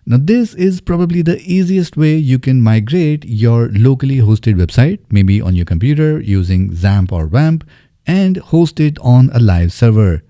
Now this is probably the easiest way you can migrate your locally hosted website, maybe on your computer using Xampp or WAMP, and host it on a live server.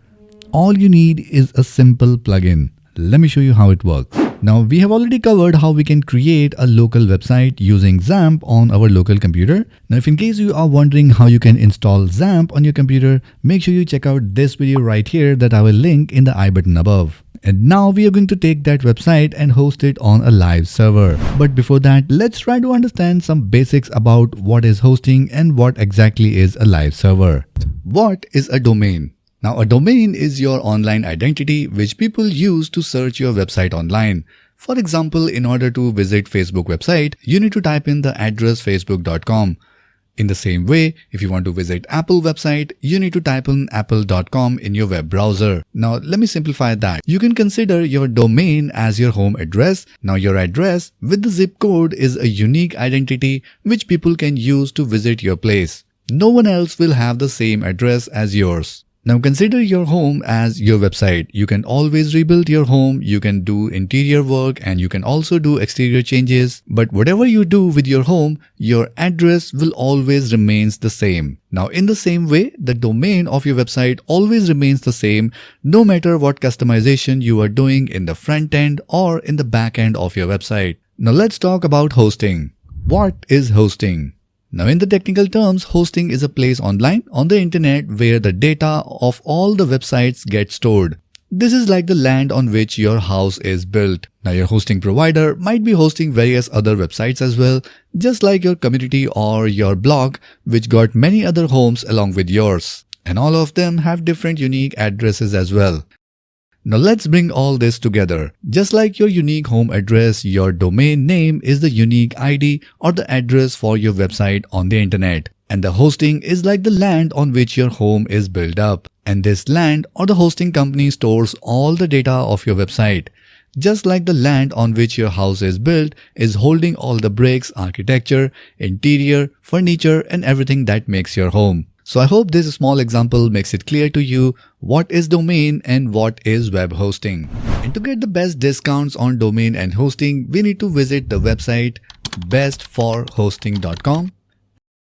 All you need is a simple plugin. Let me show you how it works. Now we have already covered how we can create a local website using Xampp on our local computer. Now if in case you are wondering how you can install Xampp on your computer, make sure you check out this video right here that I will link in the I button above. And now we are going to take that website and host it on a live server. But before that, let's try to understand some basics about what is hosting and what exactly is a live server. What is a domain? Now, a domain is your online identity which people use to search your website online. For example, in order to visit Facebook website, you need to type in the address facebook.com. In the same way, if you want to visit Apple website, you need to type in apple.com in your web browser. Now, let me simplify that. You can consider your domain as your home address. Now, your address with the zip code is a unique identity which people can use to visit your place. No one else will have the same address as yours. Now consider your home as your website. You can always rebuild your home, you can do interior work, and you can also do exterior changes. But whatever you do with your home, your address will always remains the same. Now in the same way, the domain of your website always remains the same no matter what customization you are doing in the front end or in the back end of your website. Now let's talk about hosting. What is hosting? Now in the technical terms, hosting is a place online on the internet where the data of all the websites get stored. This is like the land on which your house is built. Now your hosting provider might be hosting various other websites as well, just like your community or your blog, which got many other homes along with yours. And all of them have different unique addresses as well. Now let's bring all this together. Just like your unique home address, your domain name is the unique ID or the address for your website on the internet. And the hosting is like the land on which your home is built up. And this land or the hosting company stores all the data of your website. Just like the land on which your house is built is holding all the bricks, architecture, interior, furniture, and everything that makes your home. So I hope this small example makes it clear to you what is domain and what is web hosting. And to get the best discounts on domain and hosting, we need to visit the website bestforhosting.com.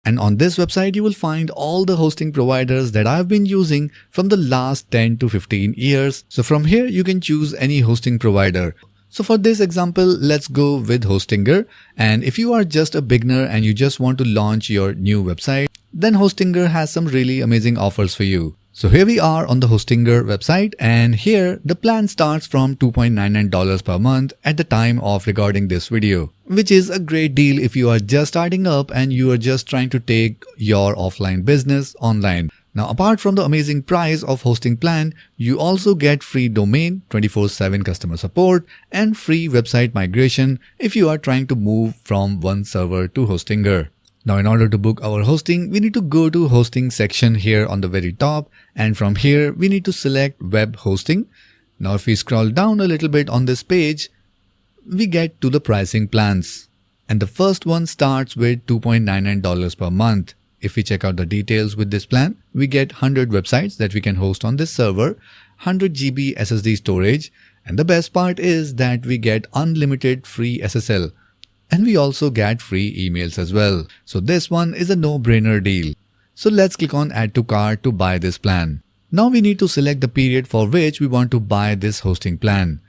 And on this website, you will find all the hosting providers that I've been using from the last 10 to 15 years. So from here, you can choose any hosting provider. So for this example, let's go with Hostinger. And if you are just a beginner and you just want to launch your new website, then Hostinger has some really amazing offers for you. So here we are on the Hostinger website, and here the plan starts from $2.99 per month at the time of recording this video, which is a great deal if you are just starting up and you are just trying to take your offline business online. Now, apart from the amazing price of hosting plan, you also get free domain, 24/7 customer support, and free website migration if you are trying to move from one server to Hostinger. Now, in order to book our hosting, we need to go to hosting section here on the very top, and from here we need to select web hosting. Now, if we scroll down a little bit on this page, we get to the pricing plans, and the first one starts with $2.99 per month. If we check out the details with this plan, we get 100 websites that we can host on this server, 100 GB SSD storage, and the best part is that we get unlimited free SSL. And we also get free emails as well. So this one is a no-brainer deal. So let's click on Add to Cart to buy this plan. Now we need to select the period for which we want to buy this hosting plan.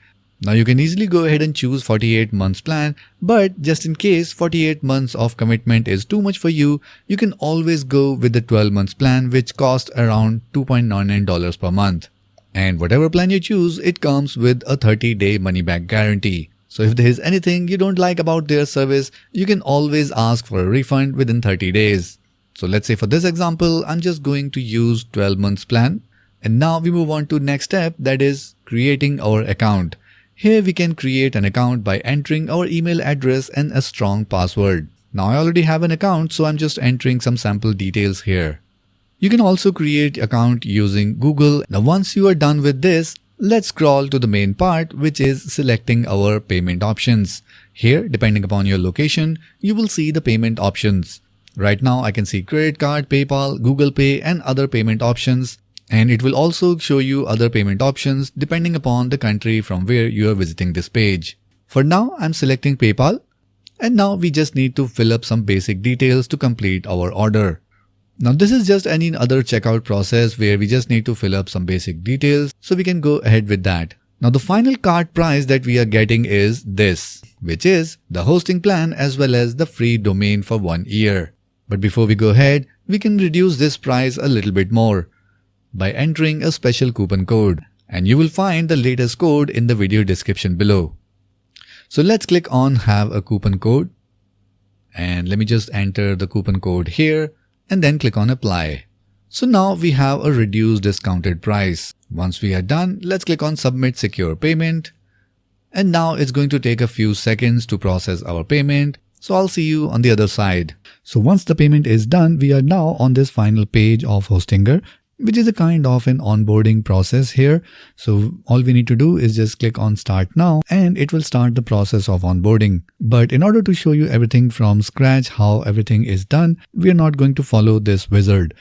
Now you can easily go ahead and choose 48 months plan, but just in case 48 months of commitment is too much for you, you can always go with the 12 months plan, which costs around $2.99 per month. And whatever plan you choose, it comes with a 30-day money-back guarantee. So if there is anything you don't like about their service, you can always ask for a refund within 30 days. So let's say for this example, I'm just going to use 12 months plan. And now we move on to next step, that is creating our account. Here we can create an account by entering our email address and a strong password. Now I already have an account, so I'm just entering some sample details here. You can also create an account using Google. Now once you are done with this, let's scroll to the main part, which is selecting our payment options. Here, depending upon your location, you will see the payment options. Right now, I can see credit card, PayPal, Google Pay, and other payment options. And it will also show you other payment options depending upon the country from where you are visiting this page. For now, I'm selecting PayPal. And now we just need to fill up some basic details to complete our order. Now this is just any other checkout process where we just need to fill up some basic details, so we can go ahead with that. Now the final cart price that we are getting is this, which is the hosting plan as well as the free domain for 1 year. But before we go ahead, we can reduce this price a little bit more by entering a special coupon code, and you will find the latest code in the video description below. So let's click on have a coupon code, and let me just enter the coupon code here and then click on apply. So now we have a reduced discounted price. Once we are done, let's click on submit secure payment, and now it's going to take a few seconds to process our payment. So I'll see you on the other side. So once the payment is done, we are now on this final page of Hostinger, which is a kind of an onboarding process here. So all we need to do is just click on start now and it will start the process of onboarding. But in order to show you everything from scratch, how everything is done, we are not going to follow this wizard.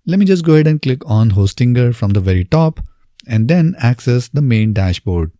Let me just go ahead and click on Hostinger from the very top and then access the main dashboard.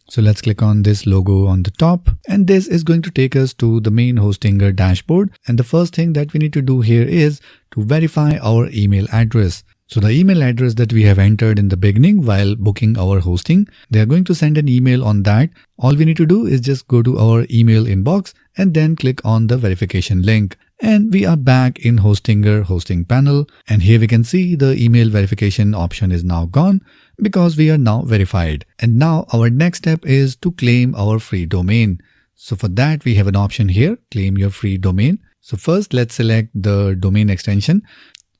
So let's click on this logo on the top, and this is going to take us to the main Hostinger dashboard. And the first thing that we need to do here is to verify our email address. So the email address that we have entered in the beginning while booking our hosting, they are going to send an email on that. All we need to do is just go to our email inbox and then click on the verification link. And we are back in Hostinger hosting panel, and here we can see the email verification option is now gone because we are now verified. And now our next step is to claim our free domain. So for that we have an option here, claim your free domain. So first let's select the domain extension.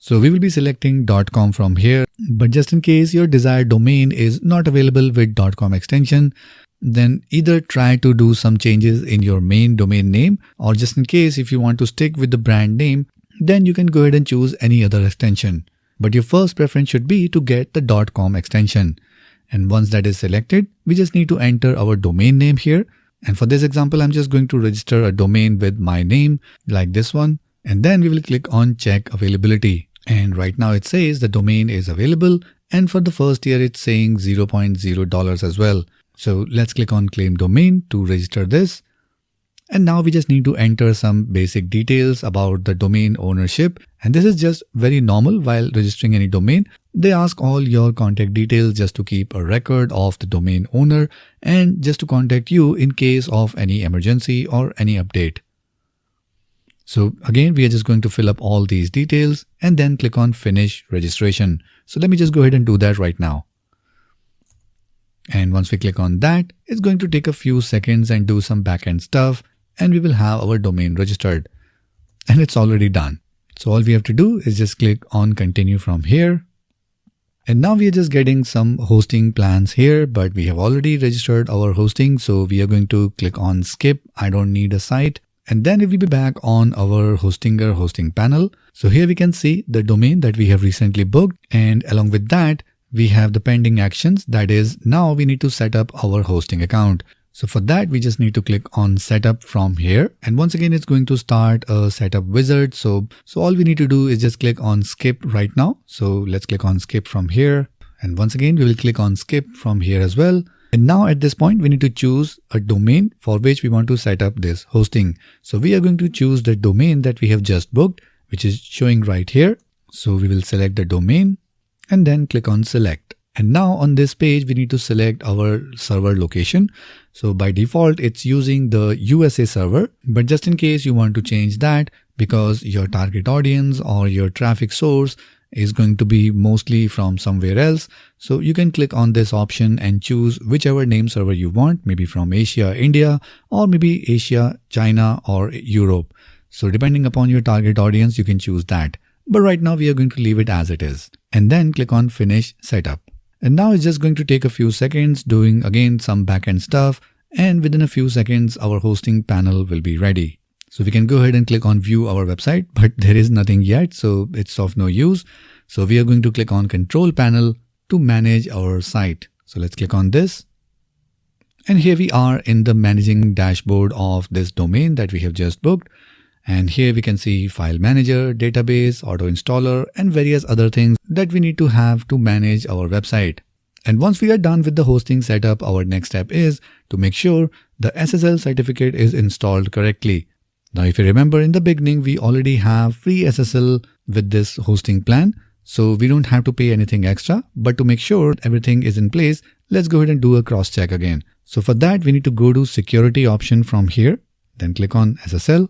So we will be selecting .com from here, but just in case your desired domain is not available with .com extension, then either try to do some changes in your main domain name, or just in case if you want to stick with the brand name, then you can go ahead and choose any other extension. But your first preference should be to get the .com extension. And once that is selected, we just need to enter our domain name here. And for this example, I'm just going to register a domain with my name like this one. And then we will click on check availability. And right now it says the domain is available. And for the first year, it's saying $0.0 as well. So let's click on claim domain to register this. And now we just need to enter some basic details about the domain ownership. And this is just very normal while registering any domain. They ask all your contact details just to keep a record of the domain owner and just to contact you in case of any emergency or any update. So again, we are just going to fill up all these details and then click on finish registration. So let me just go ahead and do that right now. And once we click on that, it's going to take a few seconds and do some backend stuff, and we will have our domain registered. And it's already done. So all we have to do is just click on continue from here. And now we are just getting some hosting plans here, but we have already registered our hosting. So we are going to click on skip. I don't need a site. And then we will be back on our Hostinger hosting panel. So here we can see the domain that we have recently booked. And along with that, we have the pending actions. That is, now we need to set up our hosting account. So for that, we just need to click on setup from here. And once again, it's going to start a setup wizard. So all we need to do is just click on skip right now. So let's click on skip from here. And once again, we will click on skip from here as well. And now at this point, we need to choose a domain for which we want to set up this hosting. So we are going to choose the domain that we have just booked, which is showing right here. So we will select the domain and then click on select. And now on this page, we need to select our server location. So by default, it's using the USA server, but just in case you want to change that because your target audience or your traffic source is going to be mostly from somewhere else. So you can click on this option and choose whichever name server you want, maybe from Asia, India, or maybe Asia, China, or Europe. So depending upon your target audience, you can choose that. But right now we are going to leave it as it is. And then click on finish setup. And now it's just going to take a few seconds doing again some backend stuff. And within a few seconds, our hosting panel will be ready. So we can go ahead and click on view our website, but there is nothing yet, so it's of no use. So we are going to click on control panel to manage our site. So let's click on this. And here we are in the managing dashboard of this domain that we have just booked. And here we can see file manager, database, auto installer, and various other things that we need to have to manage our website. And once we are done with the hosting setup, our next step is to make sure the SSL certificate is installed correctly. Now, if you remember in the beginning, we already have free SSL with this hosting plan, so we don't have to pay anything extra. But to make sure everything is in place, let's go ahead and do a cross check again. So for that, we need to go to security option from here, then click on SSL.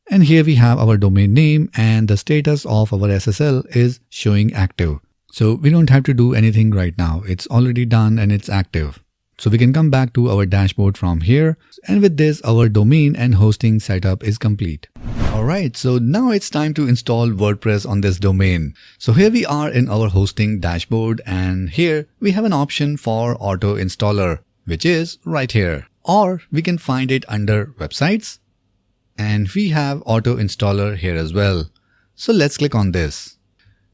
And here we have our domain name and the status of our SSL is showing active. So we don't have to do anything right now. It's already done and it's active. So we can come back to our dashboard from here. And with this, our domain and hosting setup is complete. Alright, so now it's time to install WordPress on this domain. So here we are in our hosting dashboard, and here we have an option for auto installer, which is right here. Or we can find it under websites. And we have auto installer here as well. So let's click on this.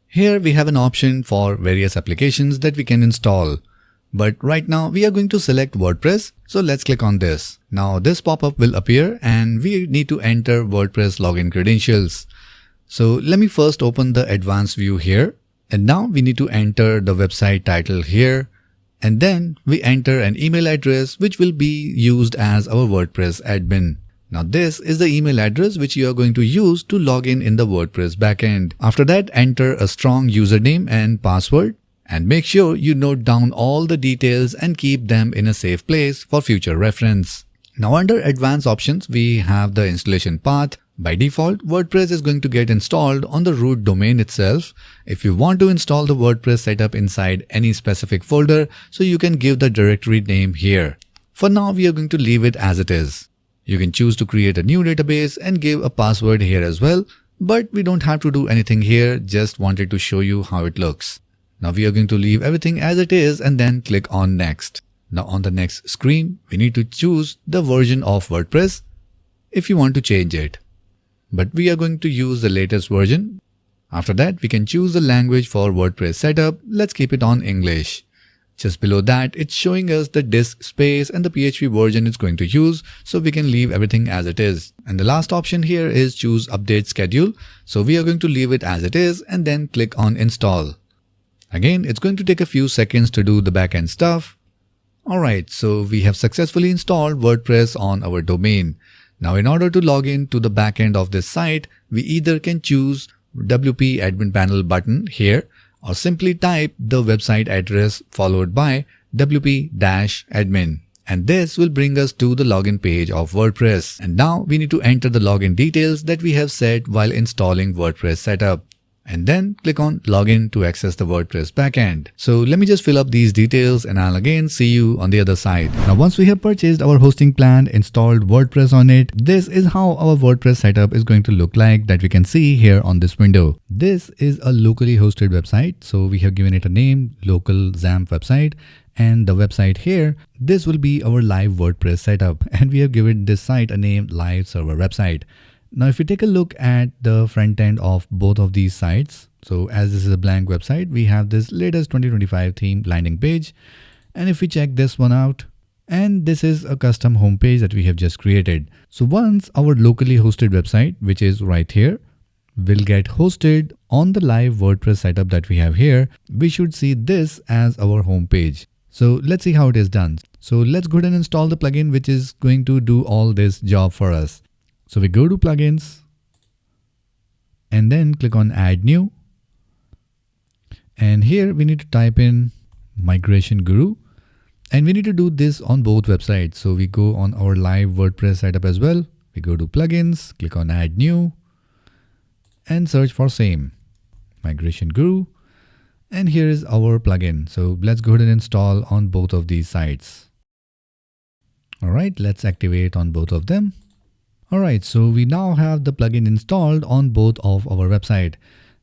Here we have an option for various applications that we can install. But right now we are going to select WordPress. So let's click on this. Now this pop-up will appear and we need to enter WordPress login credentials. So let me first open the advanced view here. And now we need to enter the website title here. And then we enter an email address which will be used as our WordPress admin. Now this is the email address which you are going to use to log in the WordPress backend. After that, enter a strong username and password and make sure you note down all the details and keep them in a safe place for future reference. Now under advanced options, we have the installation path. By default, WordPress is going to get installed on the root domain itself. If you want to install the WordPress setup inside any specific folder, so you can give the directory name here. For now, we are going to leave it as it is. You can choose to create a new database and give a password here as well, but we don't have to do anything here, just wanted to show you how it looks. Now we are going to leave everything as it is and then click on next. Now on the next screen, we need to choose the version of WordPress if you want to change it. But we are going to use the latest version. After that, we can choose the language for WordPress setup. Let's keep it on English. Just below that, it's showing us the disk space and the PHP version it's going to use, so we can leave everything as it is. And the last option here is choose update schedule. So we are going to leave it as it is and then click on install. Again, it's going to take a few seconds to do the backend stuff. Alright, so we have successfully installed WordPress on our domain. Now in order to log in to the backend of this site, we either can choose WP admin panel button here, or simply type the website address followed by wp-admin. And this will bring us to the login page of WordPress. And now we need to enter the login details that we have set while installing WordPress setup. And then click on login to access the WordPress backend. So let me just fill up these details and I'll again see you on the other side. Now once we have purchased our hosting plan, installed WordPress on it, this is how our WordPress setup is going to look like that we can see here on this window. This is a locally hosted website. So we have given it a name, local Xampp website. And the website here, this will be our live WordPress setup. And we have given this site a name, live server website. Now, if you take a look at the front end of both of these sites, so as this is a blank website, we have this latest 2025 theme landing page. And if we check this one out, and this is a custom homepage that we have just created. So once our locally hosted website, which is right here, will get hosted on the live WordPress setup that we have here, we should see this as our homepage. So let's see how it is done. So let's go ahead and install the plugin, which is going to do all this job for us. So we go to plugins and then click on add new. And here we need to type in Migration Guru, and we need to do this on both websites. So we go on our live WordPress setup as well. We go to plugins, click on add new and search for same Migration Guru. And here is our plugin. So let's go ahead and install on both of these sites. All right, let's activate on both of them. Alright, so we now have the plugin installed on both of our website.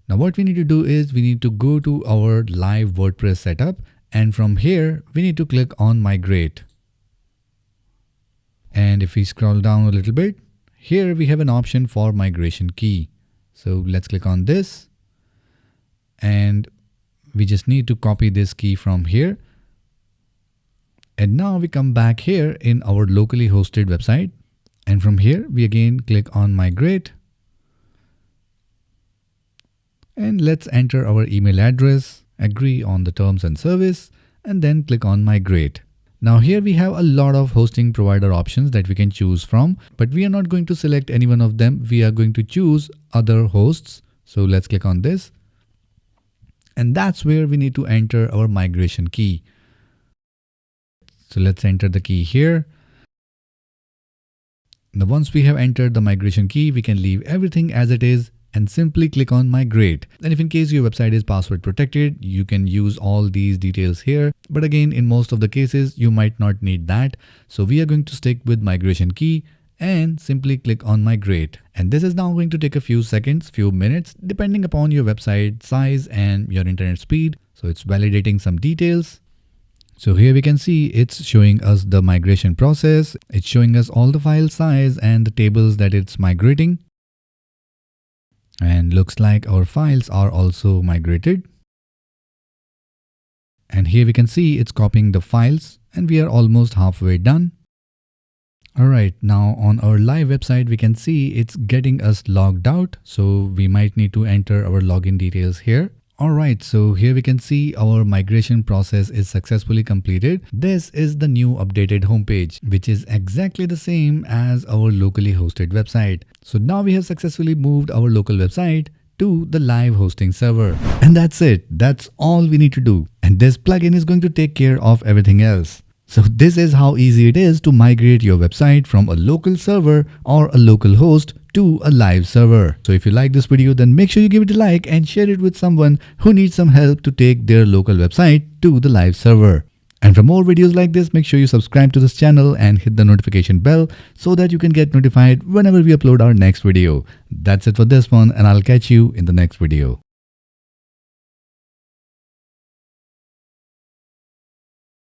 Now what we need to do is we need to go to our live WordPress setup, and from here we need to click on migrate. And if we scroll down a little bit, here we have an option for migration key. So let's click on this and we just need to copy this key from here. And now we come back here in our locally hosted website. And from here, we again click on migrate. And let's enter our email address. agree on the terms and service, and then click on migrate. Now here we have a lot of hosting provider options that we can choose from, but we are not going to select any one of them. We are going to choose other hosts. So let's click on this. And that's where we need to enter our migration key. So let's enter the key here. Now once we have entered the migration key, we can leave everything as it is and simply click on migrate. And if in case your website is password protected, you can use all these details here. But again, in most of the cases, you might not need that. So we are going to stick with migration key and simply click on migrate. And this is now going to take a few seconds, few minutes, depending upon your website size and your internet speed. So it's validating some details. So here we can see it's showing us the migration process. It's showing us all the file size and the tables that it's migrating. And looks like our files are also migrated. And here we can see it's copying the files and we are almost halfway done. Alright, now on our live website, we can see it's getting us logged out. So we might need to enter our login details here. Alright, so here we can see our migration process is successfully completed. This is the new updated homepage, which is exactly the same as our locally hosted website. So now we have successfully moved our local website to the live hosting server. And that's it. That's all we need to do. And this plugin is going to take care of everything else. So this is how easy it is to migrate your website from a local server or a local host to a live server. So if you like this video, then make sure you give it a like and share it with someone who needs some help to take their local website to the live server. And for more videos like this, make sure you subscribe to this channel and hit the notification bell so that you can get notified whenever we upload our next video. That's it for this one, and I'll catch you in the next video.